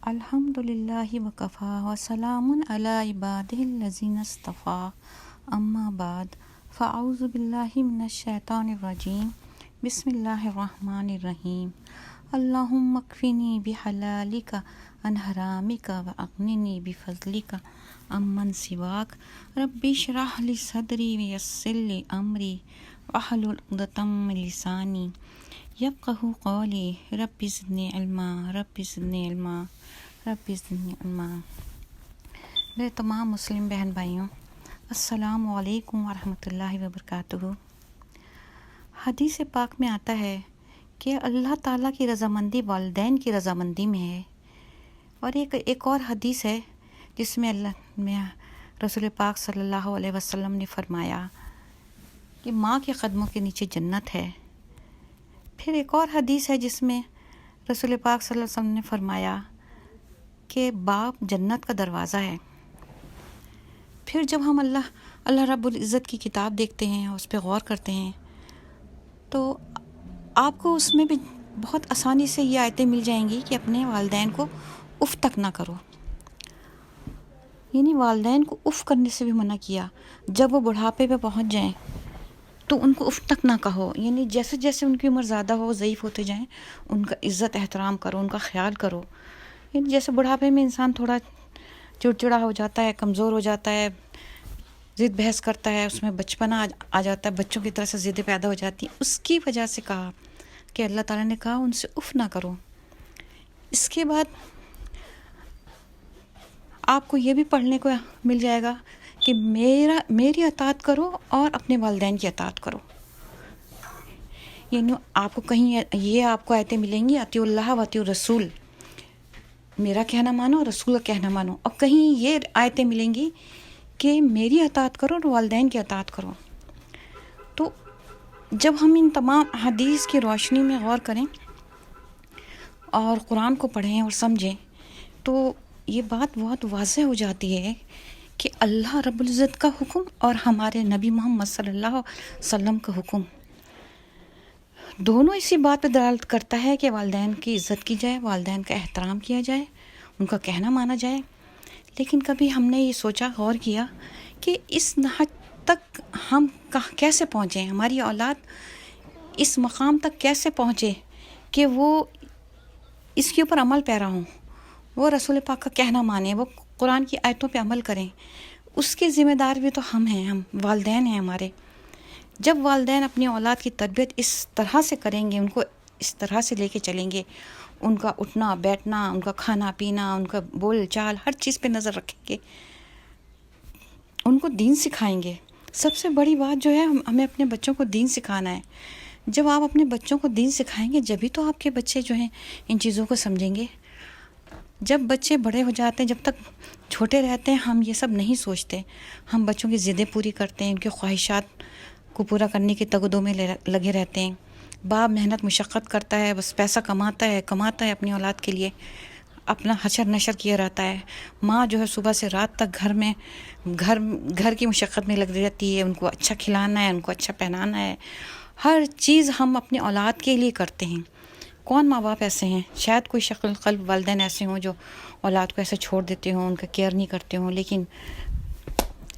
الحمدللہ وکفا وسلام علی عبادہ الذین اصطفیٰ اما بعد فاعوذ باللہ من الشیطان الرجیم بسم اللہ الرحمن الرحیم اللہم اکفنی بحلالک عن حرامک واغننی بفضلک عمن سواک رب اشرح لی صدری ویسر لی امری واحلل عقدۃ من لسانی یفقہوا قولی رب زدنی علما رب زدنی علما رب زدنی علما۔ میرے تمام مسلم بہن بھائیوں، السلام علیکم ورحمۃ اللہ وبرکاتہ۔ حدیث پاک میں آتا ہے کہ اللہ تعالیٰ کی رضامندی والدین کی رضامندی میں ہے، اور ایک اور حدیث ہے جس میں رسول پاک صلی اللہ علیہ وسلم نے فرمایا کہ ماں کے قدموں کے نیچے جنت ہے۔ پھر ایک اور حدیث ہے جس میں رسول پاک صلی اللہ علیہ وسلم نے فرمایا کہ باپ جنت کا دروازہ ہے۔ پھر جب ہم اللہ رب العزت کی کتاب دیکھتے ہیں اور اس پہ غور کرتے ہیں تو آپ کو اس میں بھی بہت آسانی سے یہ آیتیں مل جائیں گی کہ اپنے والدین کو اف تک نہ کرو، یعنی والدین کو اف کرنے سے بھی منع کیا۔ جب وہ بڑھاپے پہ پہنچ جائیں تو ان کو اف تک نہ کہو، یعنی جیسے جیسے ان کی عمر زیادہ ہو، ضعیف ہوتے جائیں، ان کا عزت احترام کرو، ان کا خیال کرو۔ یعنی جیسے بڑھاپے میں انسان تھوڑا چڑچڑا ہو جاتا ہے، کمزور ہو جاتا ہے، ضد بحث کرتا ہے، اس میں بچپنا آ جاتا ہے، بچوں کی طرح سے ضدیں پیدا ہو جاتی ہیں، اس کی وجہ سے کہا کہ اللہ تعالیٰ نے کہا ان سے اف نہ کرو۔ اس کے بعد آپ کو یہ بھی پڑھنے کو مل جائے گا کہ میری اطاعت کرو اور اپنے والدین کی اطاعت کرو۔ یعنی آپ کو کہیں یہ آپ کو آیتیں ملیں گی، اطیعوا اللہ و اطیعوا الرسول، میرا کہنا مانو، رسول کا کہنا مانو، اور کہیں یہ آیتیں ملیں گی کہ میری اطاعت کرو اور والدین کی اطاعت کرو۔ تو جب ہم ان تمام حدیث کی روشنی میں غور کریں اور قرآن کو پڑھیں اور سمجھیں تو یہ بات بہت واضح ہو جاتی ہے کہ اللہ رب العزت کا حکم اور ہمارے نبی محمد صلی اللہ علیہ وسلم کا حکم دونوں اسی بات پہ دلالت کرتا ہے کہ والدین کی عزت کی جائے، والدین کا احترام کیا جائے، ان کا کہنا مانا جائے۔ لیکن کبھی ہم نے یہ سوچا، غور کیا کہ اس حد تک ہم کیسے پہنچے، ہماری اولاد اس مقام تک کیسے پہنچے کہ وہ اس کے اوپر عمل پیرا ہوں، وہ رسول پاک کا کہنا مانیں، وہ قرآن کی آیتوں پہ عمل کریں۔ اس کے ذمہ دار بھی تو ہم ہیں، ہم والدین ہیں ہمارے۔ جب والدین اپنی اولاد کی تربیت اس طرح سے کریں گے، ان کو اس طرح سے لے کے چلیں گے، ان کا اٹھنا بیٹھنا، ان کا کھانا پینا، ان کا بول چال، ہر چیز پہ نظر رکھیں گے، ان کو دین سکھائیں گے۔ سب سے بڑی بات جو ہے، ہمیں اپنے بچوں کو دین سکھانا ہے۔ جب آپ اپنے بچوں کو دین سکھائیں گے جبھی تو آپ کے بچے جو ہیں ان چیزوں کو سمجھیں گے۔ جب بچے بڑے ہو جاتے ہیں، جب تک چھوٹے رہتے ہیں، ہم یہ سب نہیں سوچتے، ہم بچوں کی ضدیں پوری کرتے ہیں، ان کی خواہشات کو پورا کرنے کی تگدوں میں لگے رہتے ہیں۔ باپ محنت مشقت کرتا ہے، بس پیسہ کماتا ہے اپنی اولاد کے لیے، اپنا حشر نشر کیا رہتا ہے۔ ماں جو ہے صبح سے رات تک گھر کی مشقت میں لگی رہتی ہے، ان کو اچھا کھلانا ہے، ان کو اچھا پہنانا ہے، ہر چیز ہم اپنی اولاد کے لیے کرتے ہیں۔ کون ماں باپ ایسے ہیں؟ شاید کوئی شکل قلب والدین ایسے ہوں جو اولاد کو ایسے چھوڑ دیتے ہوں، ان کا کیئر نہیں کرتے ہوں، لیکن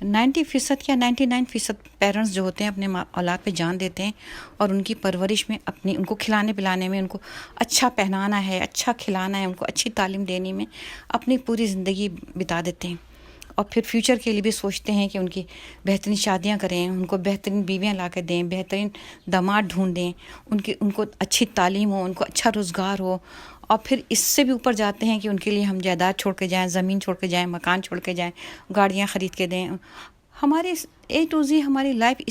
90% یا 99% پیرنٹس جو ہوتے ہیں اپنے اولاد پہ جان دیتے ہیں اور ان کی پرورش میں، ان کو کھلانے پلانے میں، ان کو اچھا پہنانا ہے، اچھا کھلانا ہے، ان کو اچھی تعلیم دینے میں اپنی پوری زندگی بتا دیتے ہیں، اور پھر فیوچر کے لیے بھی سوچتے ہیں کہ ان کی بہترین شادیاں کریں، ان کو بہترین بیویاں لا کے دیں، بہترین داماد ڈھونڈیں، ان کو اچھی تعلیم ہو، ان کو اچھا روزگار ہو، اور پھر اس سے بھی اوپر جاتے ہیں کہ ان کے لیے ہم جائیداد چھوڑ کے جائیں، زمین چھوڑ کے جائیں، مکان چھوڑ کے جائیں، گاڑیاں خرید کے دیں۔ ہماری A to Z ہماری لائف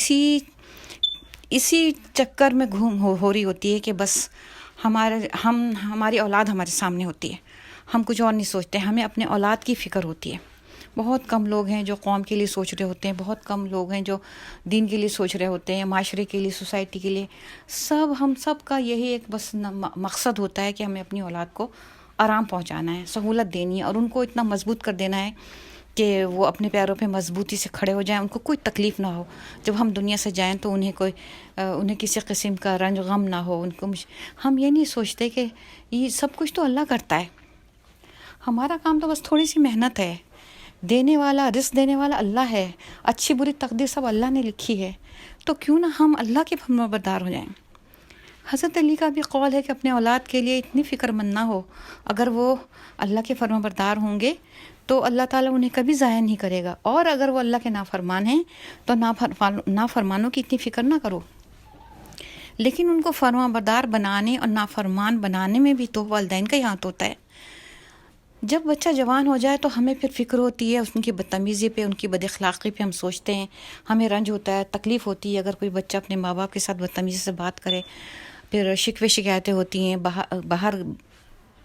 اسی چکر میں ہو رہی ہوتی ہے کہ بس ہماری اولاد ہمارے سامنے ہوتی ہے، ہم کچھ اور نہیں سوچتے، ہمیں اپنے اولاد کی فکر ہوتی ہے۔ بہت کم لوگ ہیں جو قوم کے لیے سوچ رہے ہوتے ہیں، بہت کم لوگ ہیں جو دین کے لیے سوچ رہے ہوتے ہیں، معاشرے کے لیے، سوسائٹی کے لیے۔ ہم سب کا یہی ایک بس مقصد ہوتا ہے کہ ہمیں اپنی اولاد کو آرام پہنچانا ہے، سہولت دینی ہے، اور ان کو اتنا مضبوط کر دینا ہے کہ وہ اپنے پیروں پہ مضبوطی سے کھڑے ہو جائیں، ان کو کوئی تکلیف نہ ہو۔ جب ہم دنیا سے جائیں تو انہیں کسی قسم کا رنج غم نہ ہو۔ ہم یہ نہیں سوچتے کہ یہ سب کچھ تو اللہ کرتا ہے، ہمارا کام تو بس تھوڑی سی محنت ہے. دینے والا، رزق دینے والا اللہ ہے. اچھی بری تقدیر سب اللہ نے لکھی ہے، تو کیوں نہ ہم اللہ کے فرما بردار ہو جائیں. حضرت علی کا بھی قول ہے کہ اپنے اولاد کے لیے اتنی فکر مند نہ ہو. اگر وہ اللہ کے فرما بردار ہوں گے تو اللہ تعالیٰ انہیں کبھی ضائع نہیں کرے گا، اور اگر وہ اللہ کے نافرمان ہیں تو نافرمانوں کی اتنی فکر نہ کرو. لیکن ان کو فرما بردار بنانے اور نافرمان بنانے میں بھی تو والدین کا ہی ہاتھ ہوتا ہے. جب بچہ جوان ہو جائے تو ہمیں پھر فکر ہوتی ہے ان کی بدتمیزی پہ، ان کی بد اخلاقی پہ. ہم سوچتے ہیں، ہمیں رنج ہوتا ہے، تکلیف ہوتی ہے اگر کوئی بچہ اپنے ماں باپ کے ساتھ بدتمیزی سے بات کرے. پھر شکوے شکایتیں ہوتی ہیں، باہر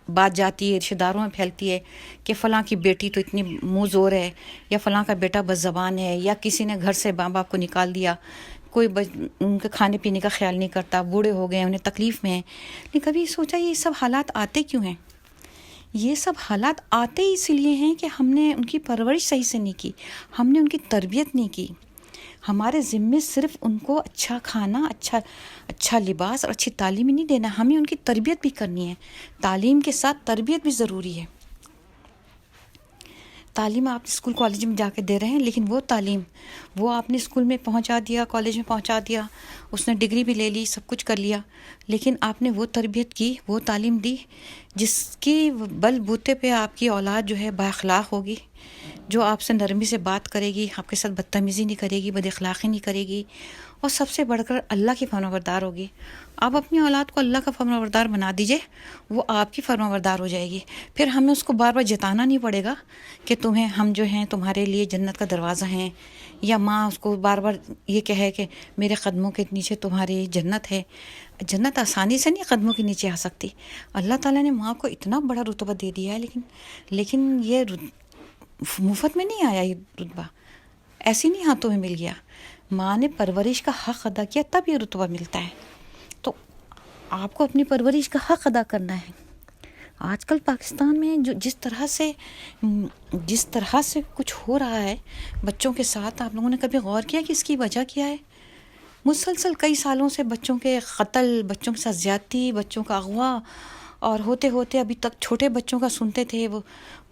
بات جاتی ہے، رشتہ داروں میں پھیلتی ہے کہ فلاں کی بیٹی تو اتنی منہ زور ہے، یا فلاں کا بیٹا بد زبان ہے، یا کسی نے گھر سے ماں باپ کو نکال دیا، کوئی ان کے کھانے پینے کا خیال نہیں کرتا، بوڑھے ہو گئے، انہیں تکلیف میں ہیں. لیکن کبھی سوچا یہ سب حالات آتے کیوں ہیں؟ یہ سب حالات آتے اس لیے ہیں کہ ہم نے ان کی پرورش صحیح سے نہیں کی، ہم نے ان کی تربیت نہیں کی. ہمارے ذمے صرف ان کو اچھا کھانا، اچھا لباس اور اچھی تعلیم ہی نہیں دینا، ہمیں ان کی تربیت بھی کرنی ہے. تعلیم کے ساتھ تربیت بھی ضروری ہے. تعلیم آپ اسکول کالج میں جا کے دے رہے ہیں، لیکن وہ تعلیم وہ آپ نے اسکول میں پہنچا دیا، کالج میں پہنچا دیا، اس نے ڈگری بھی لے لی، سب کچھ کر لیا، لیکن آپ نے وہ تربیت کی، وہ تعلیم دی جس کی بل بوتے پہ آپ کی اولاد جو ہے با اخلاق ہوگی، جو آپ سے نرمی سے بات کرے گی، آپ کے ساتھ بدتمیزی نہیں کرے گی، بد اخلاقی نہیں کرے گی، اور سب سے بڑھ کر اللہ کی فرمانبردار ہوگی. آپ اپنی اولاد کو اللہ کا فرمانبردار بنا دیجئے، وہ آپ کی فرمانبردار ہو جائے گی. پھر ہمیں اس کو بار بار جتانا نہیں پڑے گا کہ ہم جو ہیں تمہارے لیے جنت کا دروازہ ہیں، یا ماں اس کو بار بار یہ کہے کہ میرے قدموں کے نیچے تمہاری جنت ہے. جنت آسانی سے نہیں قدموں کے نیچے آ سکتی. اللہ تعالیٰ نے ماں کو اتنا بڑا رتبہ دے دیا ہے، لیکن یہ مفت میں نہیں آیا. یہ رتبہ ایسی نہیں ہاتھوں میں مل گیا، ماں نے پرورش کا حق ادا کیا تب یہ رتبہ ملتا ہے. تو آپ کو اپنی پرورش کا حق ادا کرنا ہے. آج کل پاکستان میں جس طرح سے کچھ ہو رہا ہے بچوں کے ساتھ، آپ لوگوں نے کبھی غور کیا کہ اس کی وجہ کیا ہے؟ مسلسل کئی سالوں سے بچوں کے قتل، بچوں کے ساتھ زیادتی، بچوں کا اغوا، اور ہوتے ہوتے ابھی تک چھوٹے بچوں کا سنتے تھے، وہ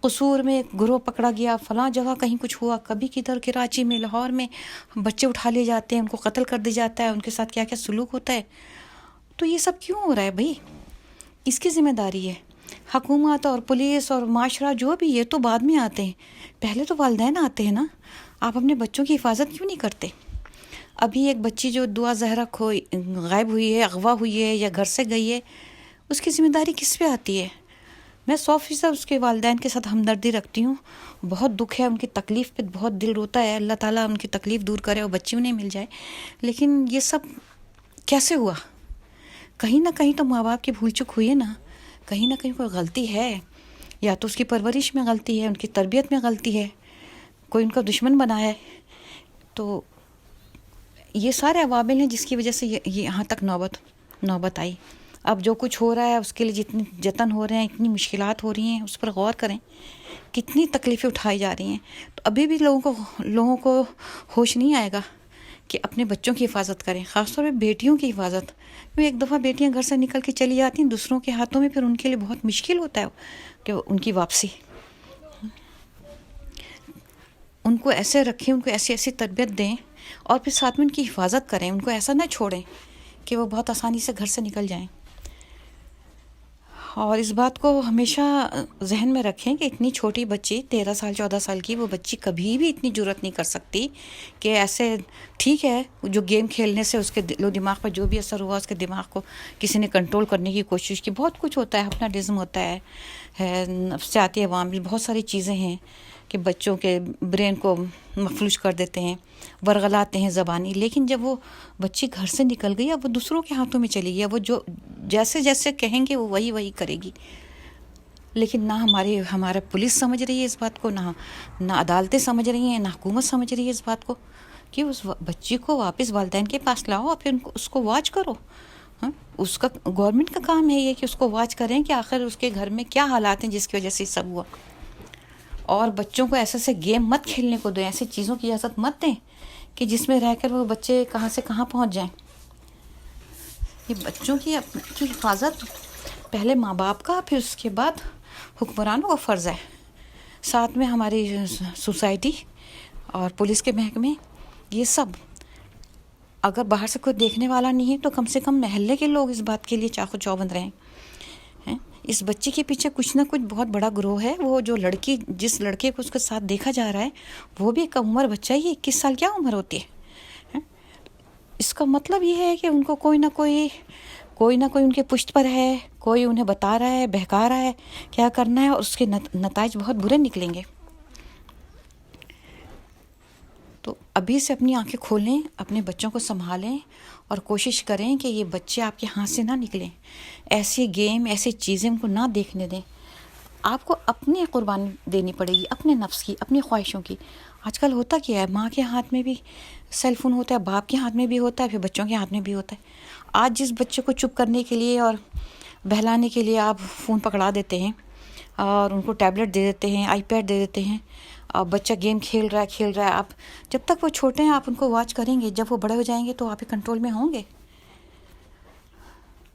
قصور میں ایک گروہ پکڑا گیا، فلاں جگہ کہیں کچھ ہوا، کبھی کدھر کراچی میں، لاہور میں بچے اٹھا لیے جاتے ہیں، ان کو قتل کر دیا جاتا ہے، ان کے ساتھ کیا کیا سلوک ہوتا ہے. تو یہ سب کیوں ہو رہا ہے بھائی؟ اس کی ذمہ داری ہے حکومت اور پولیس اور معاشرہ، جو بھی. یہ تو بعد میں آتے ہیں، پہلے تو والدین آتے ہیں نا. آپ اپنے بچوں کی حفاظت کیوں نہیں کرتے؟ ابھی ایک بچی جو دعا زہرا غائب ہوئی ہے، اغوا ہوئی ہے یا گھر سے گئی ہے، اس کی ذمہ داری کس پہ آتی ہے؟ میں 100% اس کے والدین کے ساتھ ہمدردی رکھتی ہوں. بہت دکھ ہے، ان کی تکلیف پہ بہت دل روتا ہے. اللہ تعالیٰ ان کی تکلیف دور کرے اور بچی انہیں مل جائے. لیکن یہ سب کیسے ہوا؟ کہیں نہ کہیں تو ماں باپ کی بھول چک ہوئی ہے نا، کہیں نہ کہیں کوئی غلطی ہے. یا تو اس کی پرورش میں غلطی ہے، ان کی تربیت میں غلطی ہے، کوئی ان کا دشمن بنا ہے. تو یہ سارے عوامل ہیں جس کی وجہ سے یہ یہاں تک نوبت آئی. اب جو کچھ ہو رہا ہے اس کے لیے جتنے جتن ہو رہے ہیں، اتنی مشکلات ہو رہی ہیں، اس پر غور کریں. کتنی تکلیفیں اٹھائی جا رہی ہیں. تو ابھی بھی لوگوں کو ہوش نہیں آئے گا کہ اپنے بچوں کی حفاظت کریں، خاص طور پہ بیٹیوں کی حفاظت. ایک دفعہ بیٹیاں گھر سے نکل کے چلی جاتی ہیں دوسروں کے ہاتھوں میں، پھر ان کے لیے بہت مشکل ہوتا ہے کہ ان کی واپسی. ان کو ایسے رکھیں، ان کو ایسی تربیت دیں، اور پھر ساتھ میں ان کی حفاظت کریں. ان کو ایسا نہ چھوڑیں کہ وہ بہت آسانی سے گھر سے نکل جائیں. اور اس بات کو ہمیشہ ذہن میں رکھیں کہ اتنی چھوٹی بچی 13 سال 14 سال کی، وہ بچی کبھی بھی اتنی جرأت نہیں کر سکتی کہ ایسے. ٹھیک ہے جو گیم کھیلنے سے اس کے دل و دماغ پر جو بھی اثر ہوا، اس کے دماغ کو کسی نے کنٹرول کرنے کی کوشش کی، بہت کچھ ہوتا ہے، ہپناٹزم ہوتا ہے نفسیاتی عوامل، بہت ساری چیزیں ہیں کہ بچوں کے برین کو مفلوج کر دیتے ہیں، ورغلاتے ہیں زبانی. لیکن جب وہ بچی گھر سے نکل گئی، اب وہ دوسروں کے ہاتھوں میں چلی گئی، اب وہ جو جیسے کہیں گے وہ وہی کرے گی. لیکن نہ ہمارا پولیس سمجھ رہی ہے اس بات کو، نہ عدالتیں سمجھ رہی ہیں، نہ حکومت سمجھ رہی ہے اس بات کو کہ اس بچی کو واپس والدین کے پاس لاؤ اور پھر اس کو واچ کرو. اس کا گورنمنٹ کا کام ہے یہ کہ اس کو واچ کریں کہ آخر اس کے گھر میں کیا حالات ہیں جس کی وجہ سے یہ سب ہوا. اور بچوں کو ایسے گیم مت کھیلنے کو دیں، ایسی چیزوں کی اجازت مت دیں کہ جس میں رہ کر وہ بچے کہاں سے کہاں پہنچ جائیں. یہ بچوں کی حفاظت پہلے ماں باپ کا، پھر اس کے بعد حکمرانوں کا فرض ہے، ساتھ میں ہماری سوسائٹی اور پولیس کے محکمے، یہ سب اگر باہر سے کوئی دیکھنے والا نہیں ہے تو کم سے کم محلے کے لوگ اس بات کے لیے چاقو چوبند رہیں ہیں۔ اس بچے کے پیچھے کچھ نہ کچھ بہت بڑا گروہ ہے۔ وہ جو لڑکی، جس لڑکے کو اس کے ساتھ دیکھا جا رہا ہے، وہ بھی ایک کم عمر بچہ ہی ہے، 21 سال کیا عمر ہوتی ہے؟ اس کا مطلب یہ ہے کہ ان کو کوئی نہ کوئی ان کے پشت پر ہے، کوئی انہیں بتا رہا ہے، بہکا رہا ہے کیا کرنا ہے، اور اس کے نتائج بہت برے نکلیں گے۔ تو ابھی سے اپنی آنکھیں کھولیں، اپنے بچوں کو سنبھالیں اور کوشش کریں کہ یہ بچے آپ کے ہاتھ سے نہ نکلیں، ایسی گیم، ایسی چیزیں ان کو نہ دیکھنے دیں۔ آپ کو اپنی قربانی دینی پڑے گی، اپنے نفس کی، اپنی خواہشوں کی۔ آج کل ہوتا کیا ہے، ماں کے ہاتھ میں بھی سیل فون ہوتا ہے، باپ کے ہاتھ میں بھی ہوتا ہے، پھر بچوں کے ہاتھ میں بھی ہوتا ہے۔ آج جس بچے کو چپ کرنے کے لیے اور بہلانے کے لیے آپ فون پکڑا دیتے ہیں اور ان کو ٹیبلٹ دے دیتے ہیں، آئی پیڈ دے دیتے ہیں، اور بچہ گیم کھیل رہا ہے، آپ جب تک وہ چھوٹے ہیں آپ ان کو واچ کریں گے، جب وہ بڑے ہو جائیں گے تو آپ کے کنٹرول میں ہوں گے۔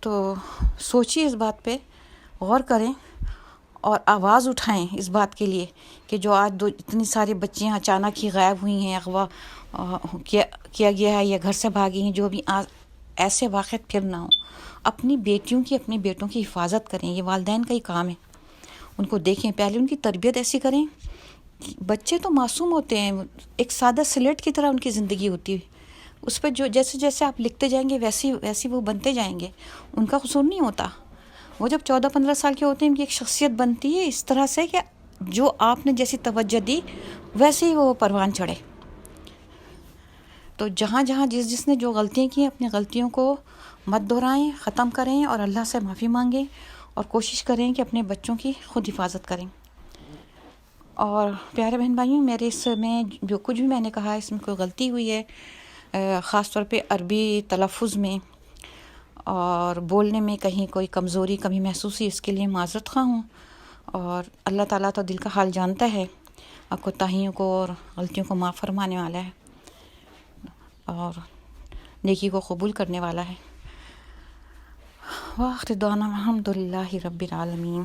تو سوچیے اس بات پہ، غور کریں اور آواز اٹھائیں اس بات کے لیے کہ جو آج اتنی ساری بچیاں اچانک ہی غائب ہوئی ہیں، اغوا کیا گیا ہے یا گھر سے بھاگی ہیں، جو بھی ایسے واقعات پھر نہ ہوں۔ اپنی بیٹیوں کی، اپنے بیٹوں کی حفاظت کریں، یہ والدین کا ہی کام ہے۔ ان کو دیکھیں، پہلے ان کی تربیت ایسی کریں۔ بچے تو معصوم ہوتے ہیں، ایک سادہ سلیٹ کی طرح ان کی زندگی ہوتی ہے، اس پہ جو جیسے جیسے آپ لکھتے جائیں گے ویسی وہ بنتے جائیں گے، ان کا قصور نہیں ہوتا۔ وہ جب 14-15 سال کے ہوتے ہیں ان کی ایک شخصیت بنتی ہے اس طرح سے کہ جو آپ نے جیسی توجہ دی ویسے ہی وہ پروان چڑھے۔ تو جہاں جس نے جو غلطیاں کی، اپنی غلطیوں کو مت دہرائیں، ختم کریں اور اللہ سے معافی مانگیں اور کوشش کریں کہ اپنے بچوں کی خود حفاظت کریں۔ اور پیارے بہن بھائیوں، میرے اس میں جو کچھ بھی میں نے کہا، اس میں کوئی غلطی ہوئی ہے، خاص طور پہ عربی تلفظ میں اور بولنے میں کہیں کوئی کمزوری کمی محسوس ہوئی، اس کے لیے معذرت خواہ ہوں۔ اور اللہ تعالیٰ تو دل کا حال جانتا ہے، آپ کو کوتاہیوں کو اور غلطیوں کو معاف فرمانے والا ہے اور نیکی کو قبول کرنے والا ہے۔ وآخر دعوانا الحمد للہ رب العالمین۔